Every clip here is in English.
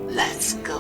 Let's go.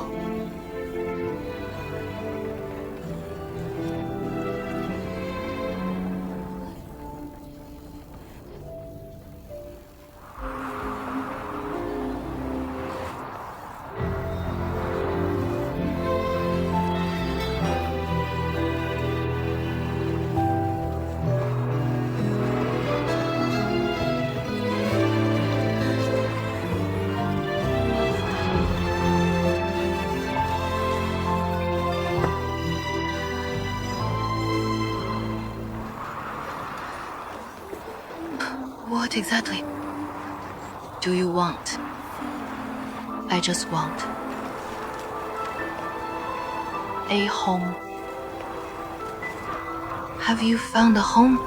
What exactly do you want? I just want a home. Have you found a home?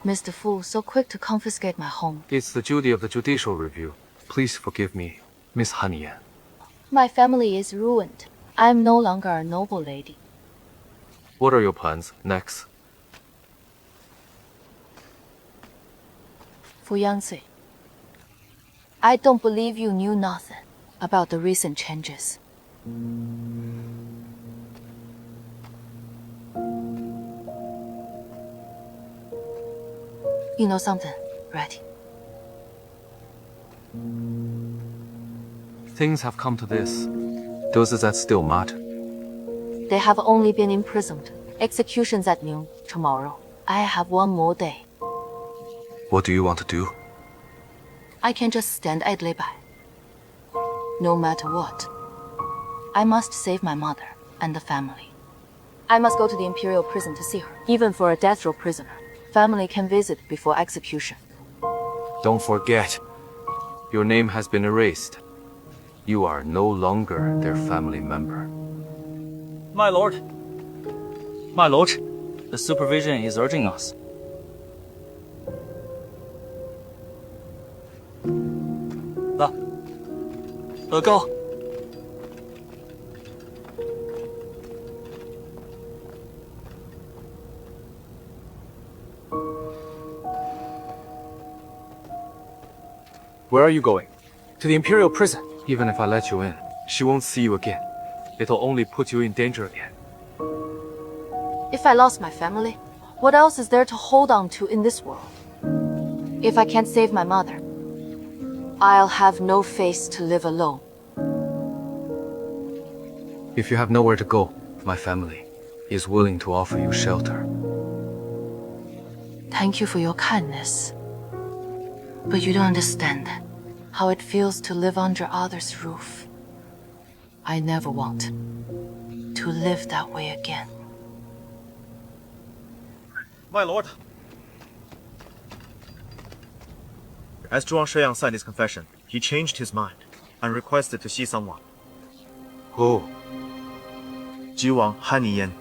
Mr. Fu, so quick to confiscate my home. It's the duty of the judicial review. Please forgive me, Miss Han Yan. My family is ruined. I am no longer a noble lady. What are your plans next? Fu Yangzi, I don't believe you knew nothing about the recent changes. You know something, right? Things have come to this. Does that still matter? They have only been imprisoned. Executions at noon tomorrow. I have one more day. What do you want to do? I can't just stand idly by. No matter what, I must save my mother and the family. I must go to the imperial prison to see her. Even for a death row prisoner, family can visit before execution. Don't forget, your name has been erased. You are no longer their family member. My lord. My lord, the supervision is urging us. Go. Where are you going? To the imperial prison. Even if I let you in, she won't see you again. It'll only put you in danger again. If I lost my family, what else is there to hold on to in this world? If I can't save my mother, I'll have no face to live alone. If you have nowhere to go, my family is willing to offer you shelter. Thank you for your kindness. But you don't understand how it feels to live under others' roof. I never want to live that way again. My lord, as Zhuang Shi Yang signed his confession, he changed his mind and requested to see someone. Who? Zhuang Han Yan.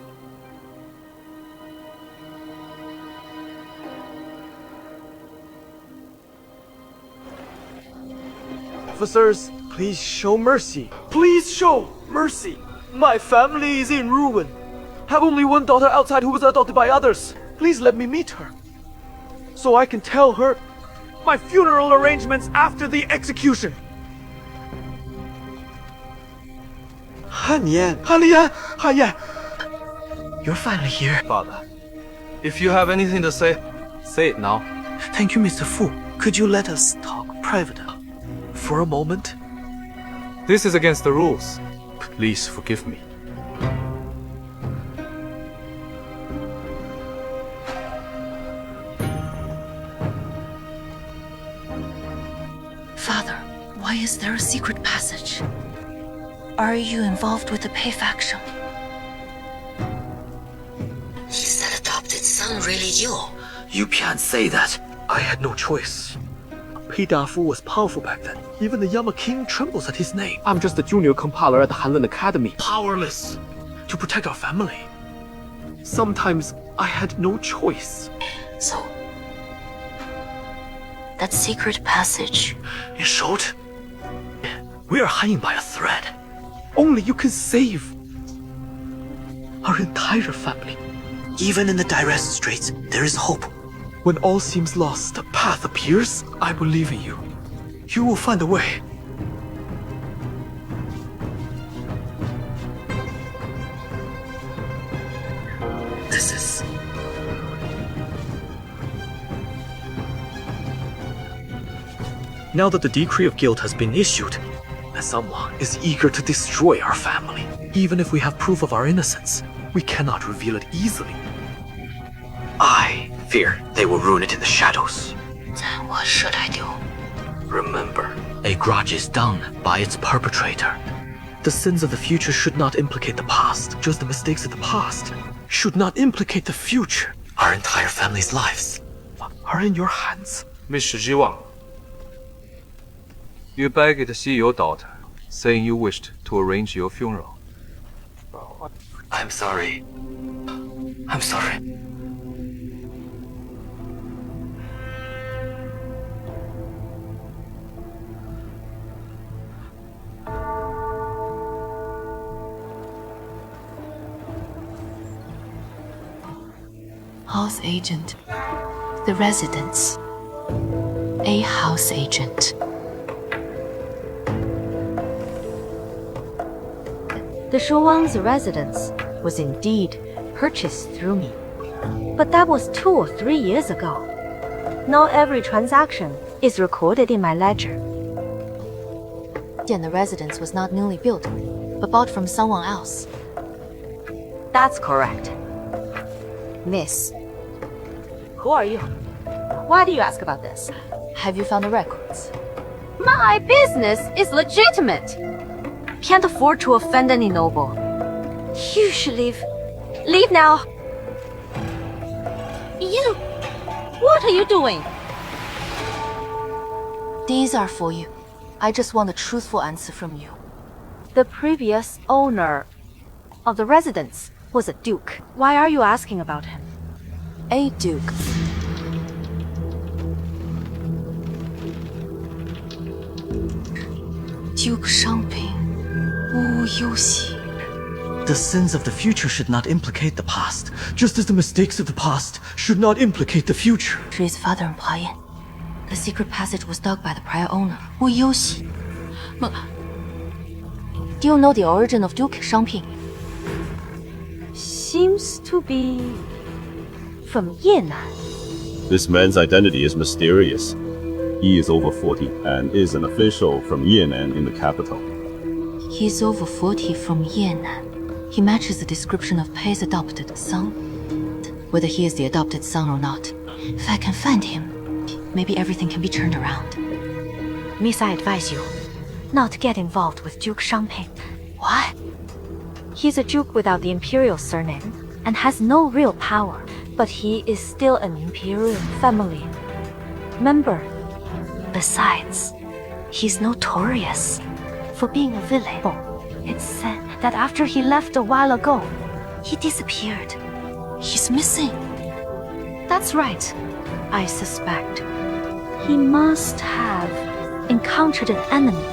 Officers, please show mercy. Please show mercy. My family is in ruin. Have only one daughter outside who was adopted by others. Please let me meet her, so I can tell her my funeral arrangements after the execution. Han Yan, you're finally here. Father, if you have anything to say, say it now. Thank you, Mr. Fu. Could you let us talk privately for a moment? This is against the rules. Please forgive me. Father, why is there a secret passage? Are you involved with the Pei faction? Is that adopted son really you? You can't say that. I had no choice. Pei Dafu was powerful back then. Even the Yama King trembles at his name. I'm just a junior compiler at the Hanlin Academy. Powerless to protect our family. Sometimes I had no choice. So, that secret passage. In short, we are hanging by a thread. Only you can save our entire family. Even in the direst straits, there is hope. When all seems lost, a path appears. I believe in you. You will find a way. This is... Now that the decree of guilt has been issued, someone is eager to destroy our family. Even if we have proof of our innocence, we cannot reveal it easily. I fear they will ruin it in the shadows. Then what should I do? Remember, a grudge is done by its perpetrator. The sins of the future should not implicate the past. Just the mistakes of the past should not implicate the future. Our entire family's lives are in your hands. Mr. Zhuang, you begged to see your daughter, saying you wished to arrange your funeral. I'm sorry. I'm sorry. House agent. The residence. A house agent. The Shuang's residence was indeed purchased through me. But that was 2 or 3 years ago. Not every transaction is recorded in my ledger. And the residence was not newly built, but bought from someone else. That's correct. Miss, who are you? Why do you ask about this? Have you found the records? My business is legitimate. Can't afford to offend any noble. You should leave. Leave now. You... What are you doing? These are for you. I just want a truthful answer from you. The previous owner of the residence was a duke. Why are you asking about him? A duke. Duke Shangping. Wu Youxi. The sins of the future should not implicate the past, just as the mistakes of the past should not implicate the future. His father and Payan. The secret passage was dug by the prior owner, Wu Youxi. Do you know the origin of Duke Shangping? Seems to be from Yenan. This man's identity is mysterious. He is over 40 and is an official from Yenan in the capital. He's over 40 from Yenan. He matches the description of Pei's adopted son. Whether he is the adopted son or not, if I can find him, maybe everything can be turned around. Miss, I advise you not to get involved with Duke Shangping. What? He's a duke without the imperial surname and has no real power, but he is still an imperial family member. Besides, He's notorious for being a villain. It's said that after he left a while ago, he disappeared. He's missing. That's right. I suspect he must have encountered an enemy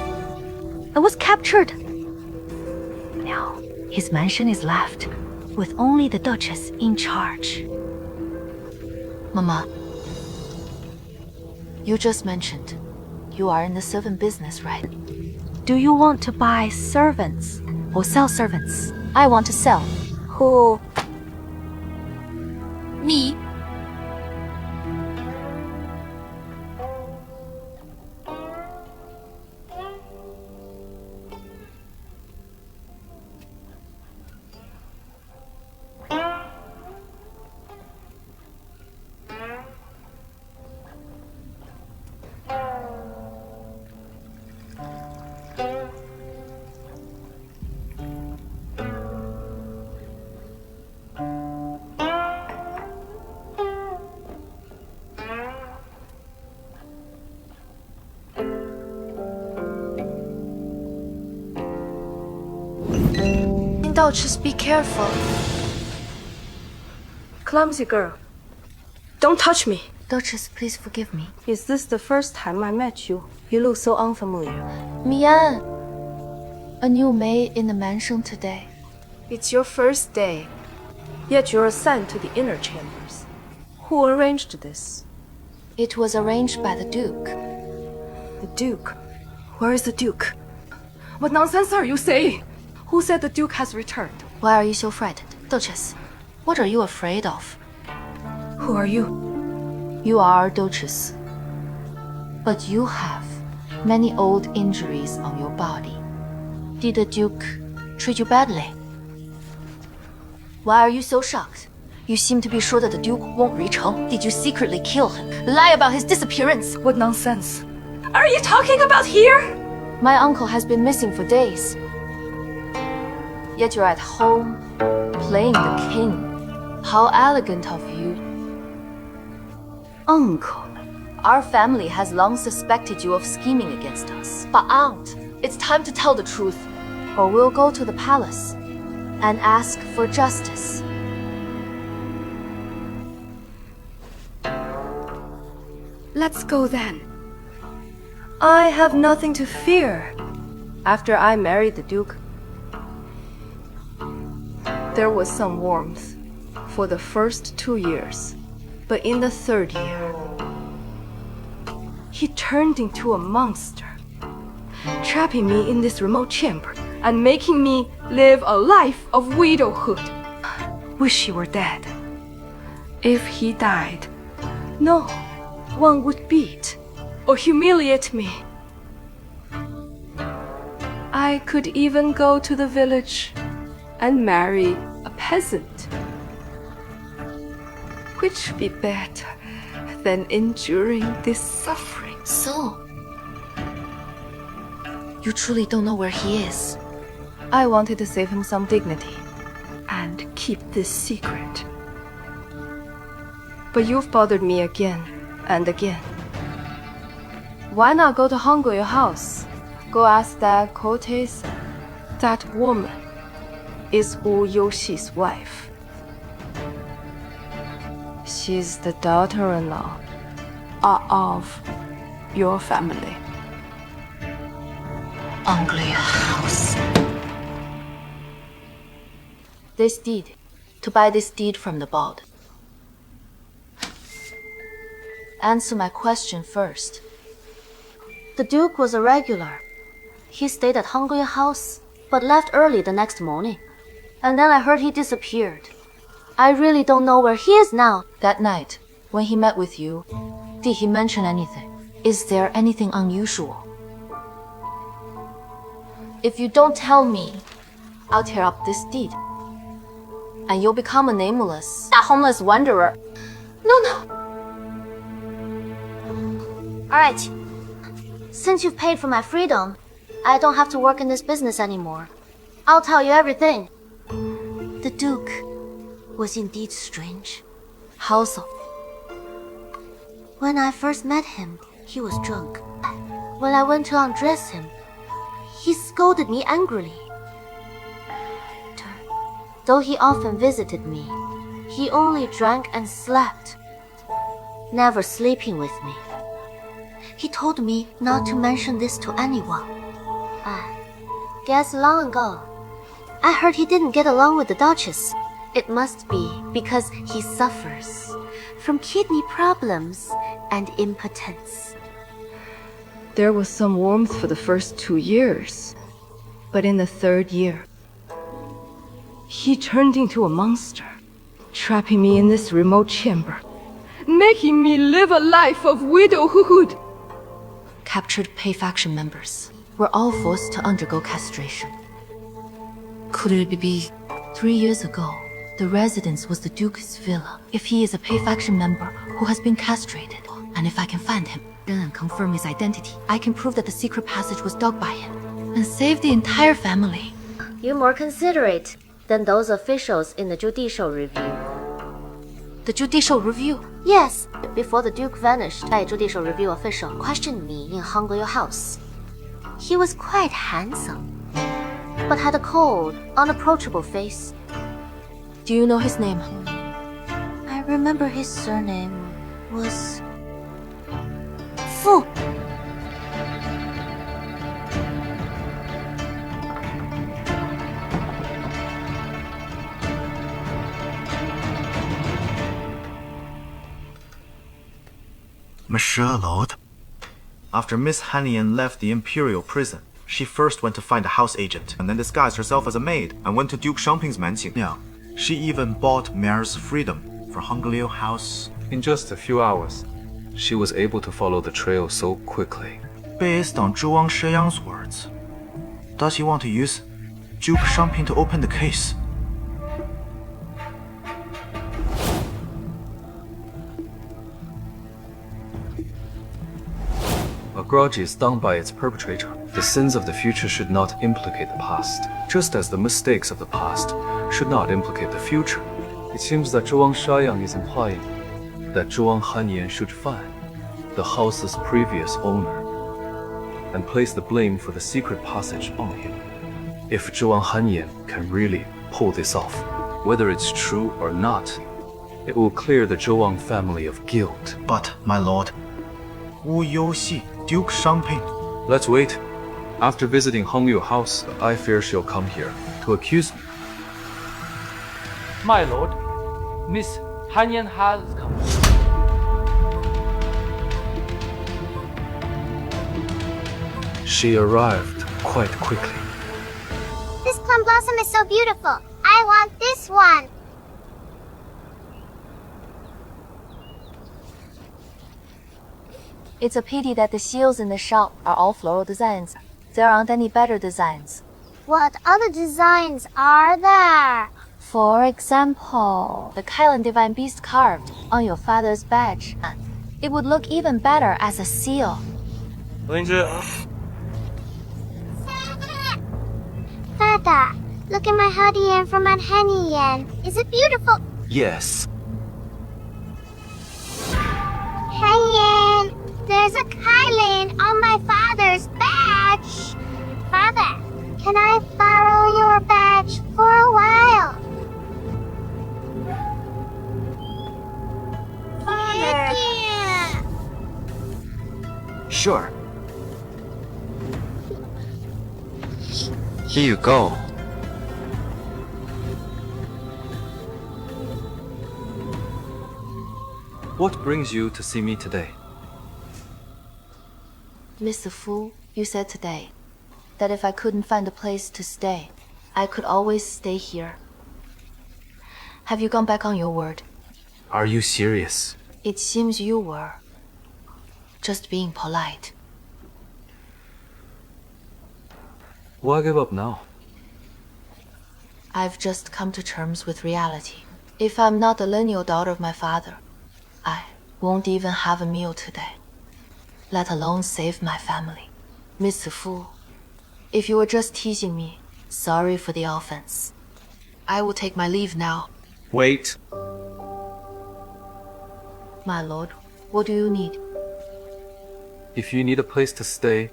and was captured. Now, his mansion is left with only the Duchess in charge. Mama, you just mentioned you are in the servant business, right? Do you want to buy servants or sell servants? I want to sell. Who? Me? Duchess, be careful. Clumsy girl. Don't touch me. Duchess, please forgive me. Is this the first time I met you? You look so unfamiliar. Mian, a new maid in the mansion today. It's your first day, yet you're assigned to the inner chambers. Who arranged this? It was arranged by the Duke. The Duke? Where is the Duke? What nonsense are you saying? Who said the Duke has returned? Why are you so frightened? Duchess, what are you afraid of? Who are you? You are Duchess. But you have many old injuries on your body. Did the Duke treat you badly? Why are you so shocked? You seem to be sure that the Duke won't return. Did you secretly kill him? Lie about his disappearance? What nonsense? Are you talking about here? My uncle has been missing for days. Yet you're at home, playing the king. How elegant of you. Uncle. Our family has long suspected you of scheming against us. But aunt, it's time to tell the truth, or we'll go to the palace and ask for justice. Let's go then. I have nothing to fear. After I married the Duke, there was some warmth for the first 2 years, but in the 3rd year, he turned into a monster, trapping me in this remote chamber and making me live a life of widowhood. Wish he were dead. If he died, no one would beat or humiliate me. I could even go to the village and marry a peasant. Which would be better than enduring this suffering? So, you truly don't know where he is? I wanted to save him some dignity and keep this secret. But you've bothered me again and again. Why not go to Hangui House? Go ask that courtesan. That woman is Wu Youxi's wife. She's the daughter-in-law of your family. Ugly house. This deed. To buy this deed from the bald. Answer my question first. The Duke was a regular. He stayed at Hangui House, but left early the next morning. And then I heard he disappeared. I really don't know where he is now. That night, when he met with you, did he mention anything? Is there anything unusual? If you don't tell me, I'll tear up this deed. And you'll become a nameless, homeless wanderer. No. Alright. Since you've paid for my freedom, I don't have to work in this business anymore. I'll tell you everything. The Duke was indeed strange. How so? When I first met him, he was drunk. When I went to undress him, he scolded me angrily. Though he often visited me, he only drank and slept, never sleeping with me. He told me not to mention this to anyone. Guess long ago, I heard he didn't get along with the Duchess. It must be because he suffers from kidney problems and impotence. There was some warmth for the first 2 years, but in the 3rd year, he turned into a monster, trapping me in this remote chamber, making me live a life of widowhood. Captured Pei faction members were all forced to undergo castration. Could it be 3 years ago, the residence was the Duke's villa? If he is a Pei faction member who has been castrated, and if I can find him and confirm his identity, I can prove that the secret passage was dug by him and save the entire family. You're more considerate than those officials in the judicial review. The judicial review? Yes, before the Duke vanished, a judicial review official questioned me in Hangguo House. He was quite handsome, but had a cold, unapproachable face. Do you know his name? I remember his surname was Fu. Monsieur Lord. After Miss Han Yan left the imperial prison, she first went to find a house agent, and then disguised herself as a maid and went to Duke Shangping's mansion. Yeah, she even bought Mayor's freedom for Hangguo House. In just a few hours, she was able to follow the trail so quickly. Based on Zhuang Shi Yang's words, does he want to use Duke Shangping to open the case? A grudge is done by its perpetrator. The sins of the future should not implicate the past, just as the mistakes of the past should not implicate the future. It seems that Zhuang Shi Yang is implying that Zhuang Han Yan should find the house's previous owner and place the blame for the secret passage on him. If Zhuang Han Yan can really pull this off, whether it's true or not, it will clear the Zhuang family of guilt. But, my lord, Wu Youxi, Duke Shangping. Let's wait. After visiting Hangyu House, I fear she'll come here to accuse me. My lord, Miss Han Yan has come. She arrived quite quickly. This plum blossom is so beautiful. I want this one. It's a pity that the seals in the shop are all floral designs. There aren't any better designs. What other designs are there? For example, the Kailan Divine Beast carved on your father's badge. It would look even better as a seal. Father, look at my Hadian from Aunt Han Yan. Is it beautiful? Yes. Han Yan, there's a Kailan on my father's badge. Father, can I borrow your badge for a while? Father. Sure. Here you go. What brings you to see me today? Mr. Fu, you said today that if I couldn't find a place to stay, I could always stay here. Have you gone back on your word? Are you serious? It seems you were. Just being polite. Why give up now? I've just come to terms with reality. If I'm not the lineal daughter of my father, I won't even have a meal today, let alone save my family. Mr. Fu, if you were just teasing me, sorry for the offense. I will take my leave now. Wait. My lord, what do you need? If you need a place to stay,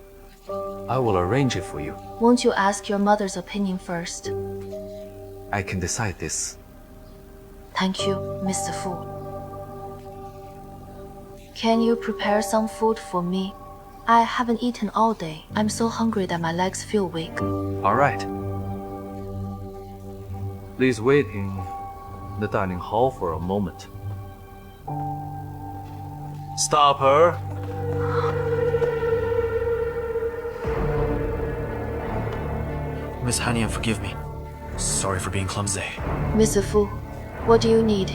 I will arrange it for you. Won't you ask your mother's opinion first? I can decide this. Thank you, Mr. Fu. Can you prepare some food for me? I haven't eaten all day. I'm so hungry that my legs feel weak. All right. Please wait in the dining hall for a moment. Stop her. Miss Han Yan, forgive me. Sorry for being clumsy. Mr. Fu, what do you need?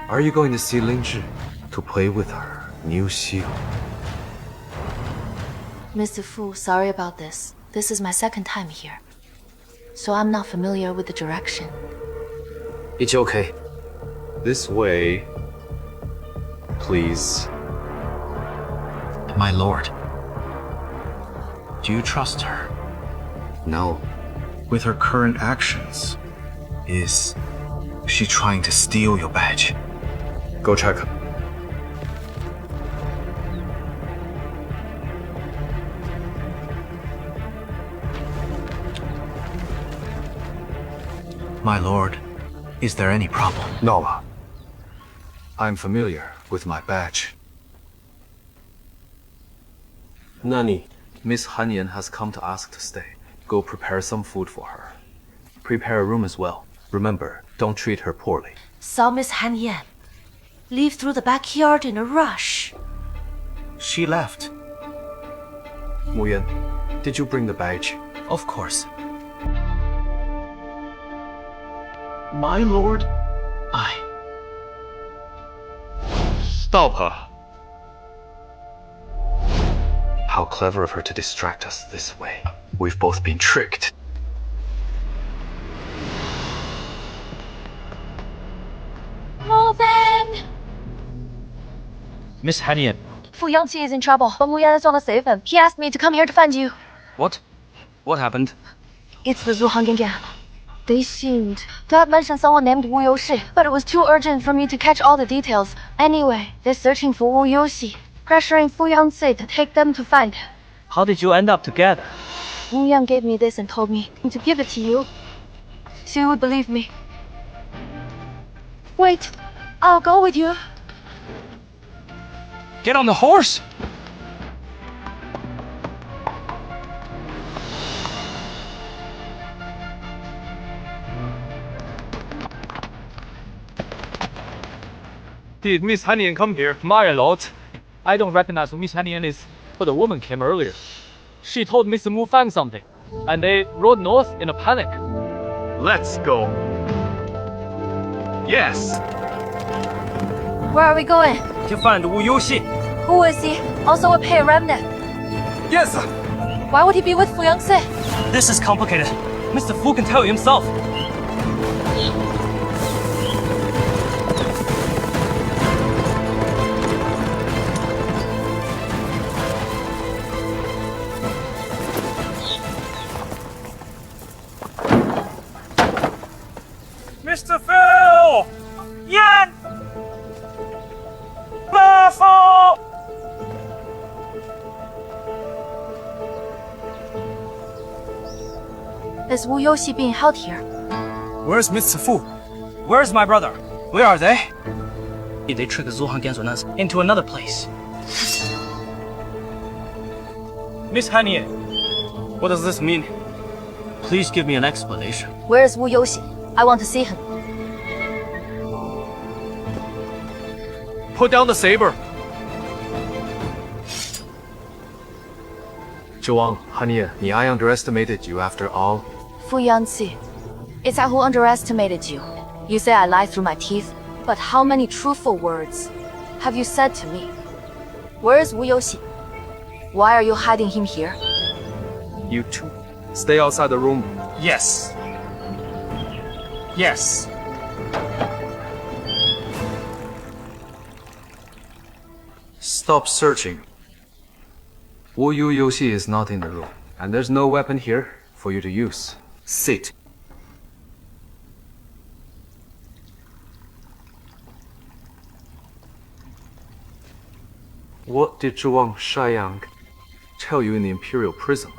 Are you going to see Ling Zhi to play with her new shield? Mr. Fu, sorry about this. This is my second time here, so I'm not familiar with the direction. It's okay. This way, please. My lord, do you trust her? No. With her current actions, is she trying to steal your badge? Go check. My lord, is there any problem? No. I'm familiar with my badge. Nani? Miss Han Yan has come to ask to stay. Go prepare some food for her. Prepare a room as well. Remember, don't treat her poorly. Saw Miss Han Yan leave through the backyard in a rush. She left. Wu Yan, did you bring the badge? Of course. My lord, Stop her. How clever of her to distract us this way. We've both been tricked. Morgan! Miss Han Yan. Fu Yangqi is in trouble, but Wu Yan is on the safe and he asked me to come here to find you. What? What happened? It's the Zhuang Shi Yang. They seemed to have mentioned someone named Wu Youxi, but it was too urgent for me to catch all the details. Anyway, they're searching for Wu Youxi, pressuring Fu Yangqi to take them to find him. How did you end up together? Wu Yang gave me this and told me to give it to you, so you would believe me. Wait, I'll go with you. Get on the horse! Did Miss Han Yan come here? My lord, I don't recognize who Miss Han Yan is, but the woman came earlier. She told Mr. Mu found something, and they rode north in a panic. Let's go. Yes. Where are we going? To find Wu Youxi. Who is he? Also a pay remnant. Yes, sir. Why would he be with Fu Yangqi? This is complicated. Mr. Fu can tell you himself. Mr. Phil! Yan! Careful! Is Wu Youxi being held here? Where's Mr. Fu? Where's my brother? Where are they? They tricked Zhuang Han into another place. Miss Han Yan, what does this mean? Please give me an explanation. Where is Wu Youxi? I want to see him. Put down the saber. Zhuang, Han Yan, I underestimated you after all. Fu Yangqi, it's I who underestimated you. You say I lie through my teeth, but how many truthful words have you said to me? Where is Wu Youxi? Why are you hiding him here? You two, stay outside the room. Yes. Yes. Stop searching. Wu Youxi is not in the room, and there's no weapon here for you to use. Sit. What did Zhuang Shi Yang tell you in the imperial prison?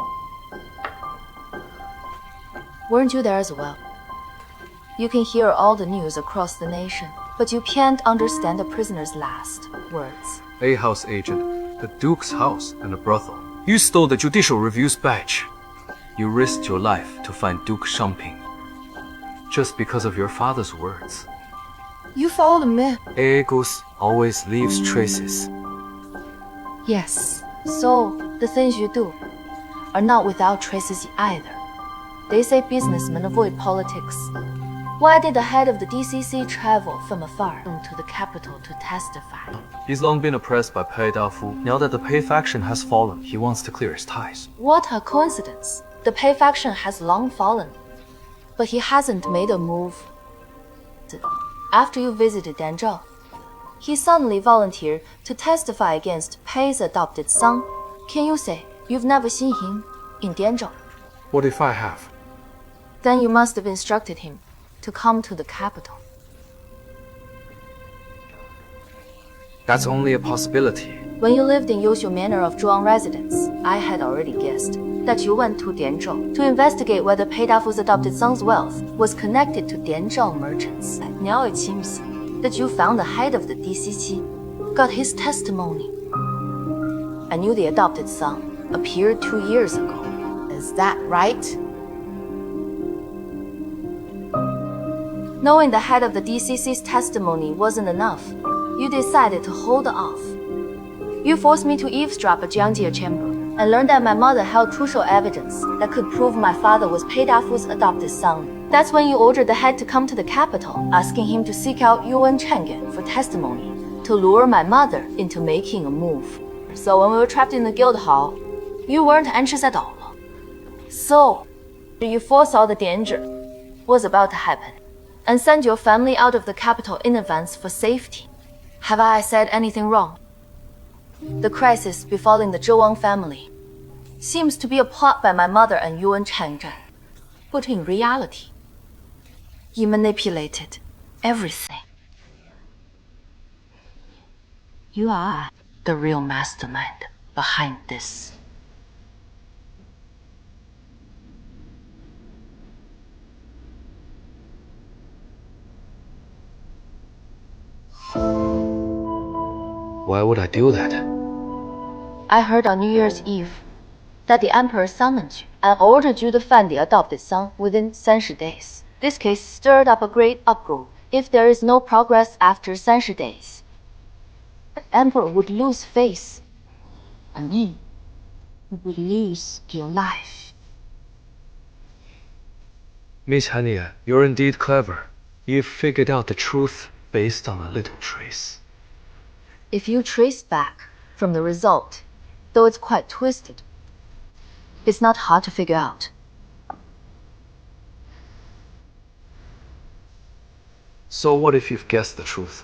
Weren't you there as well? You can hear all the news across the nation, but you can't understand the prisoner's last words. A house agent, the Duke's house, and a brothel. You stole the Judicial Review's badge. You risked your life to find Duke Shangping, just because of your father's words. You followed me. A goose always leaves traces. Yes. So, the things you do are not without traces either. They say businessmen avoid politics. Why did the head of the DCC travel from afar to the capital to testify? He's long been oppressed by Pei Dafu. Now that the Pei faction has fallen, he wants to clear his ties. What a coincidence. The Pei faction has long fallen, but he hasn't made a move. After you visited Danzhao, he suddenly volunteered to testify against Pei's adopted son. Can you say you've never seen him in Danzhao? What if I have? Then you must have instructed him to come to the capital. That's only a possibility. When you lived in Yoshu Manor of Zhuang residence, I had already guessed that you went to Dianzhou to investigate whether Pei Dafu's adopted son's wealth was connected to Dianzhou merchants. Now it seems that you found the head of the DCC, got his testimony. I knew the adopted son appeared 2 years ago. Is that right? Knowing the head of the DCC's testimony wasn't enough, you decided to hold off. You forced me to eavesdrop at Jiangjie chamber and learned that my mother held crucial evidence that could prove my father was Pei Dafu's adopted son. That's when you ordered the head to come to the capital, asking him to seek out Yuan Chenggen for testimony, to lure my mother into making a move. So when we were trapped in the guild hall, you weren't anxious at all. So, you foresaw the danger was about to happen and sent your family out of the capital in advance for safety. Have I said anything wrong? The crisis befalling the Zhuang family seems to be a plot by my mother and Yuan Changzhen. But in reality, you manipulated everything. You are the real mastermind behind this. Why would I do that? I heard on New Year's Eve that the Emperor summoned you and ordered you to find the adopted son within 30 days. This case stirred up a great uproar. If there is no progress after 30 days, the Emperor would lose face, and you would lose your life. Miss Han Yan, you're indeed clever. You've figured out the truth based on a little trace. If you trace back from the result, though it's quite twisted, it's not hard to figure out. So what if you've guessed the truth?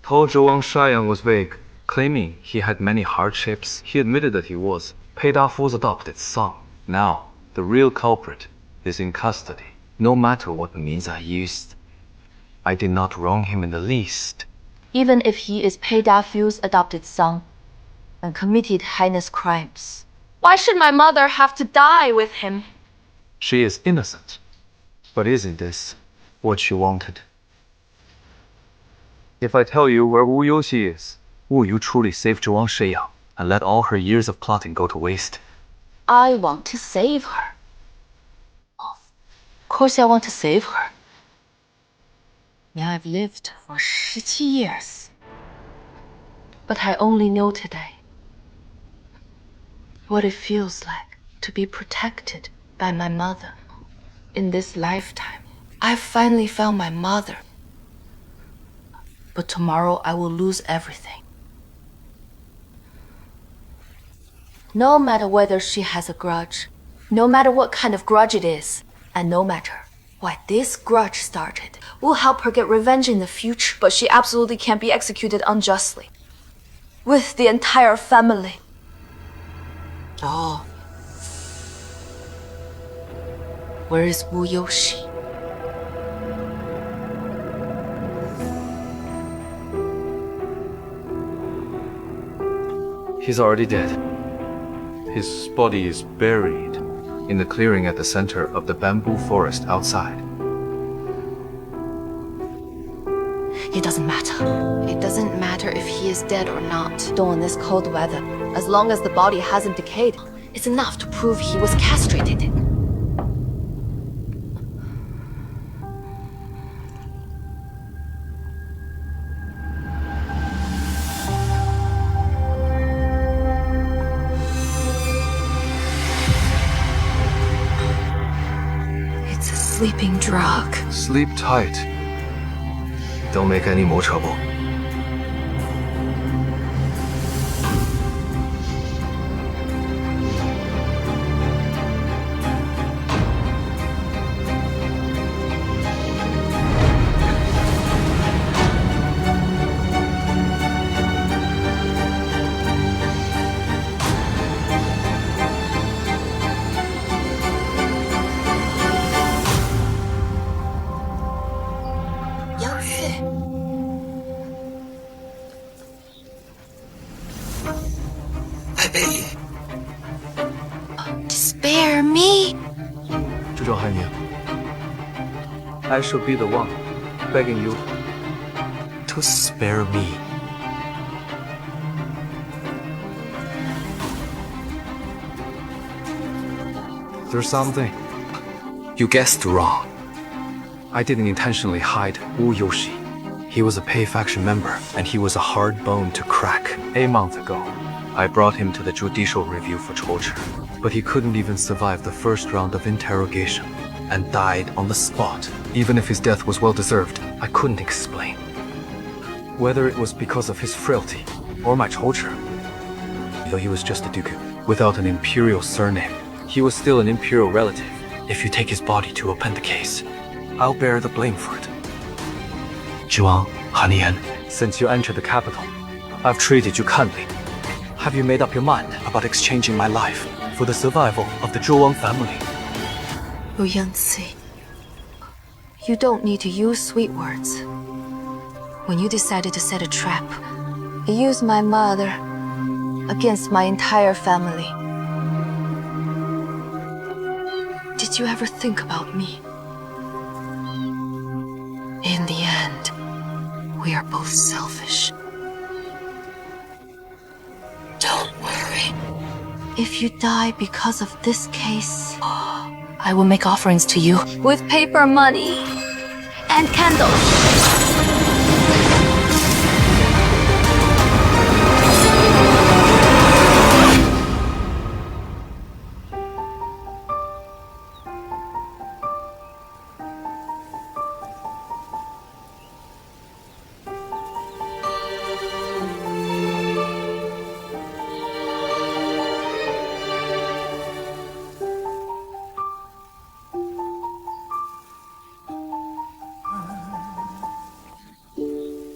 Told Zhuang Shi Yang was vague, claiming he had many hardships. He admitted that he was Pei Dafu's adopted son. Now, the real culprit is in custody. No matter what means I used, I did not wrong him in the least. Even if he is Pei Dafu's adopted son and committed heinous crimes, why should my mother have to die with him? She is innocent. But isn't this what she wanted? If I tell you where Wu Youxi is, will you truly save Zhuang Shi Yang and let all her years of plotting go to waste? I want to save her. Of course I want to save her. Now I've lived for 17 years. But I only know today what it feels like to be protected by my mother. In this lifetime, I've finally found my mother. But tomorrow I will lose everything. No matter whether she has a grudge, no matter what kind of grudge it is, and no matter why this grudge started, we'll help her get revenge in the future, but she absolutely can't be executed unjustly. With the entire family. Oh. Where is Wu Youxi? He's already dead. His body is buried in the clearing at the center of the bamboo forest outside. It doesn't matter. It doesn't matter if he is dead or not. Though in this cold weather, as long as the body hasn't decayed, it's enough to prove he was castrated. It's a sleeping drug. Sleep tight. Don't make any more trouble. Spare me! Zhuang Han Yan, I shall be the one begging you To spare me. There's something. You guessed wrong. I didn't intentionally hide Wu Yoshi. He was a Pei faction member, and he was a hard bone to crack. A month ago, I brought him to the judicial review for torture, but he couldn't even survive the first round of interrogation and died on the spot. Even if his death was well-deserved, I couldn't explain. Whether it was because of his frailty or my torture. Though he was just a duke, without an imperial surname, he was still an imperial relative. If you take his body to open the case, I'll bear the blame for it. Zhuang, Han Yan, Since you entered the capital, I've treated you kindly. have you made up your mind about exchanging my life for the survival of the Zhuang family? Lu Yangzi, you don't need to use sweet words. When you decided to set a trap, you used my mother against my entire family. Did you ever think about me? In the end, we are both selfish. Don't worry. If you die because of this case, I will make offerings to you with paper money and candles.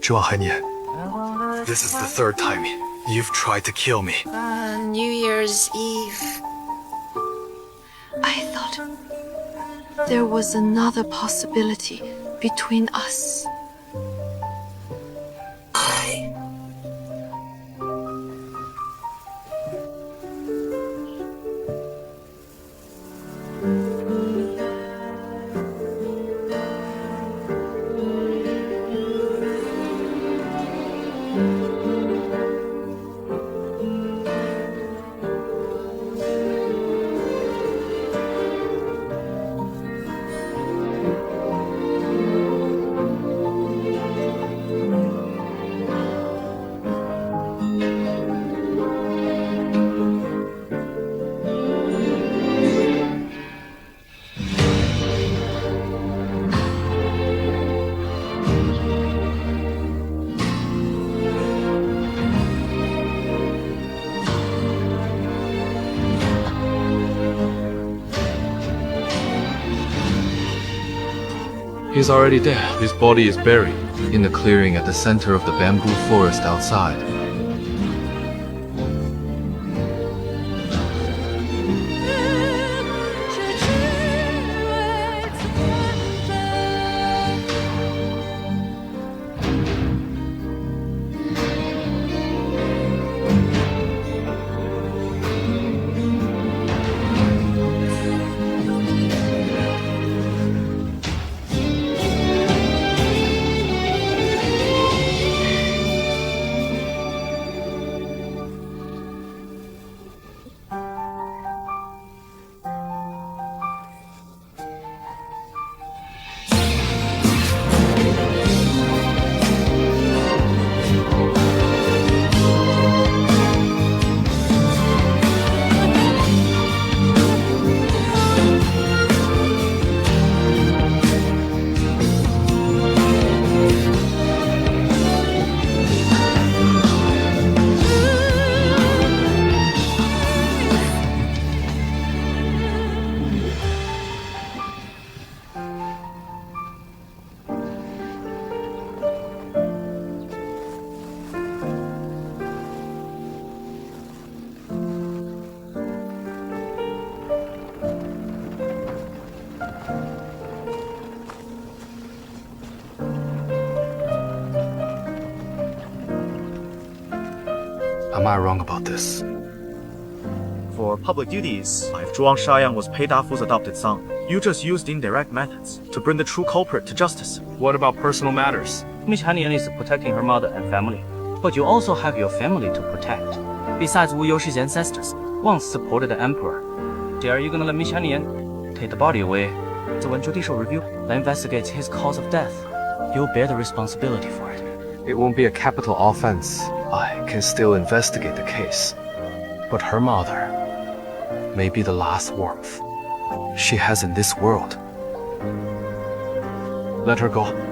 Zhuang Han Yan, this is the third time you've tried to kill me. New Year's Eve. I thought there was another possibility between us. He's already dead. His body is buried in the clearing at the center of the bamboo forest outside. Am I wrong about this? For public duties, if Zhuang Shi Yang was Pei Dafu's adopted son, you just used indirect methods to bring the true culprit to justice. What about personal matters? Miss Han Yan is protecting her mother and family, but you also have your family to protect. Besides, Wu Youshi's ancestors once supported the emperor. Dare you gonna let Miss Han Yan take the body away? So when judicial review investigates his cause of death, you'll bear the responsibility for it. It won't be a capital offense. I can still investigate the case. But her mother may be the last warmth she has in this world. Let her go.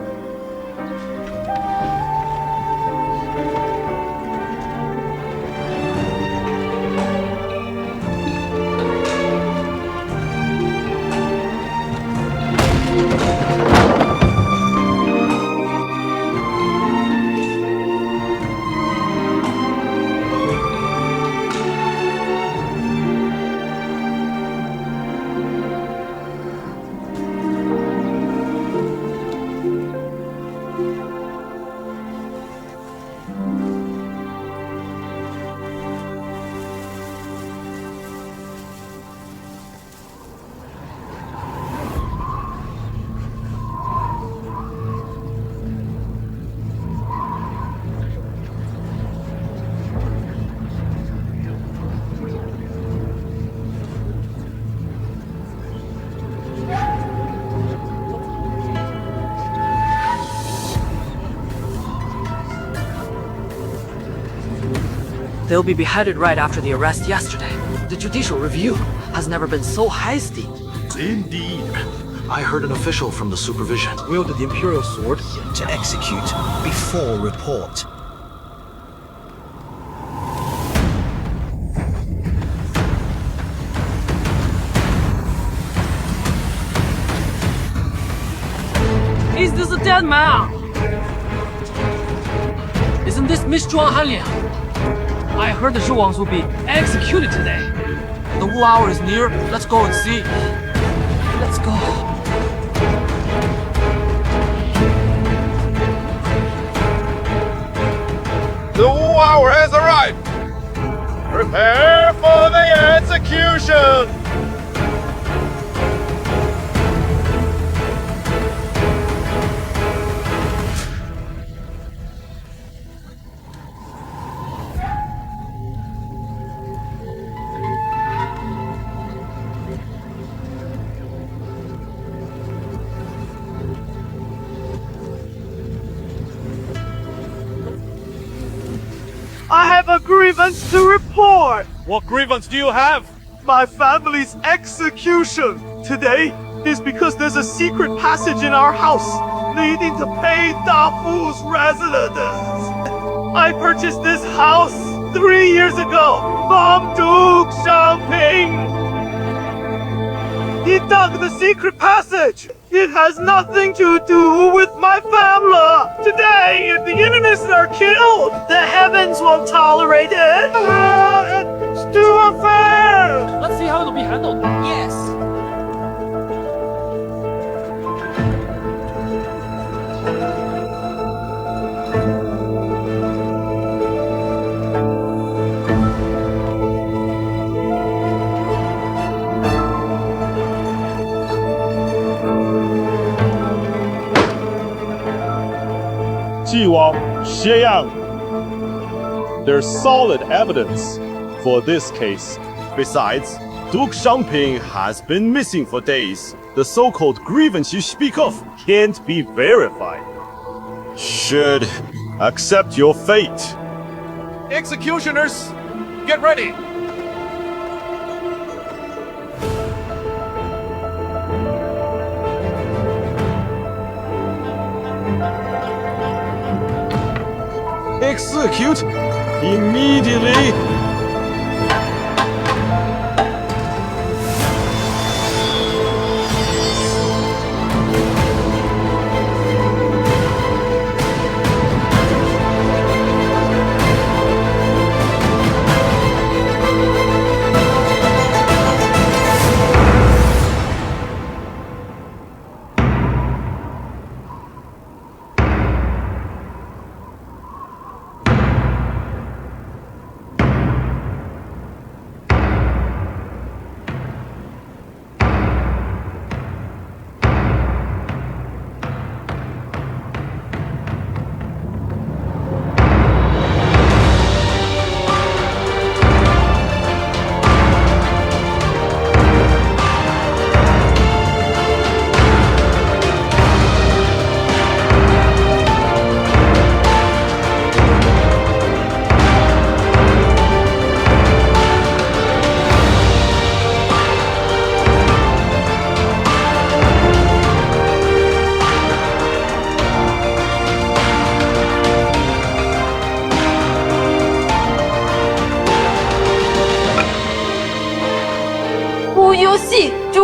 They'll be beheaded right after the arrest yesterday. The judicial review has never been so hasty. Indeed. I heard an official from the supervision Wielded the imperial sword to execute before report. Is this a dead man? Isn't this Miss Zhuang Han Yan? I heard the Zhuangs will be executed today. The Wu hour is near. Let's go and see. Let's go. The Wu hour has arrived. Prepare for the execution. I have a grievance to report. What grievance do you have? My family's execution today is because there's a secret passage in our house leading to Pei Dafu's residence. I purchased this house 3 years ago from Duke Shangping. He dug the secret passage. It has nothing to do with my family. Today, if the enemies are killed, the heavens won't tolerate it. It's too unfair. Let's see how it'll be handled. Yes. Zhuang Shi Yang. There's solid evidence for this case. Besides, Duke Shangping has been missing for days. The so-called grievance you speak of can't be verified. Should accept your fate. Executioners, get ready. Execute immediately.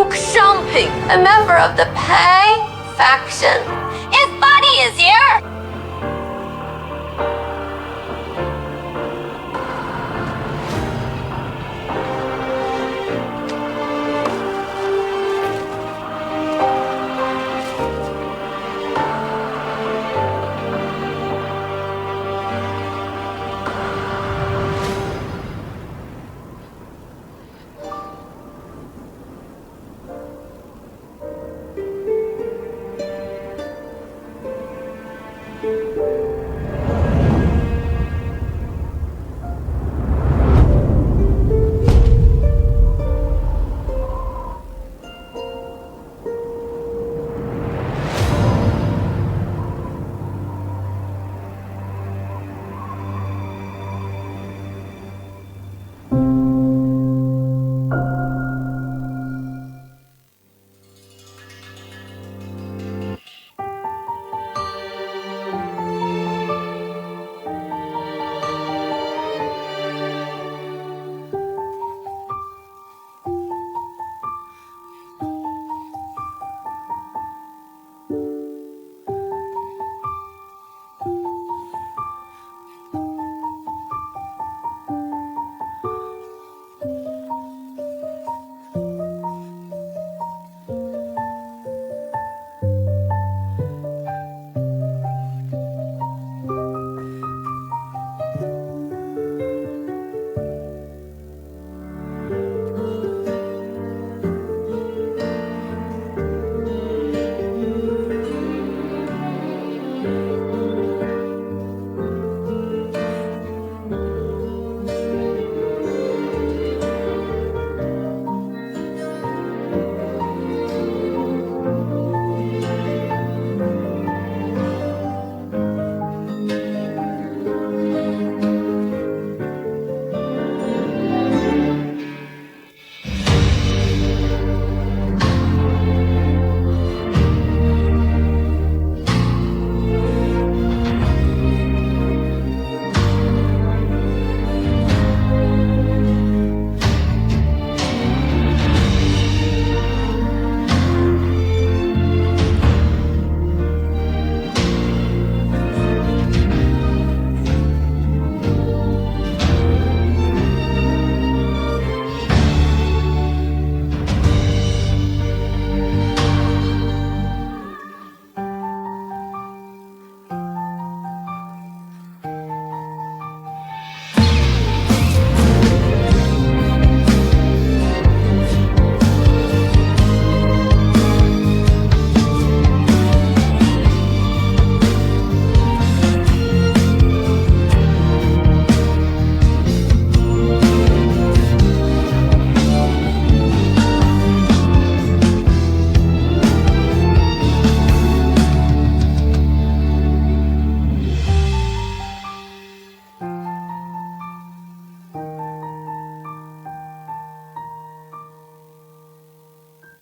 Duke Shangping, a member of the Pei faction. His body is here!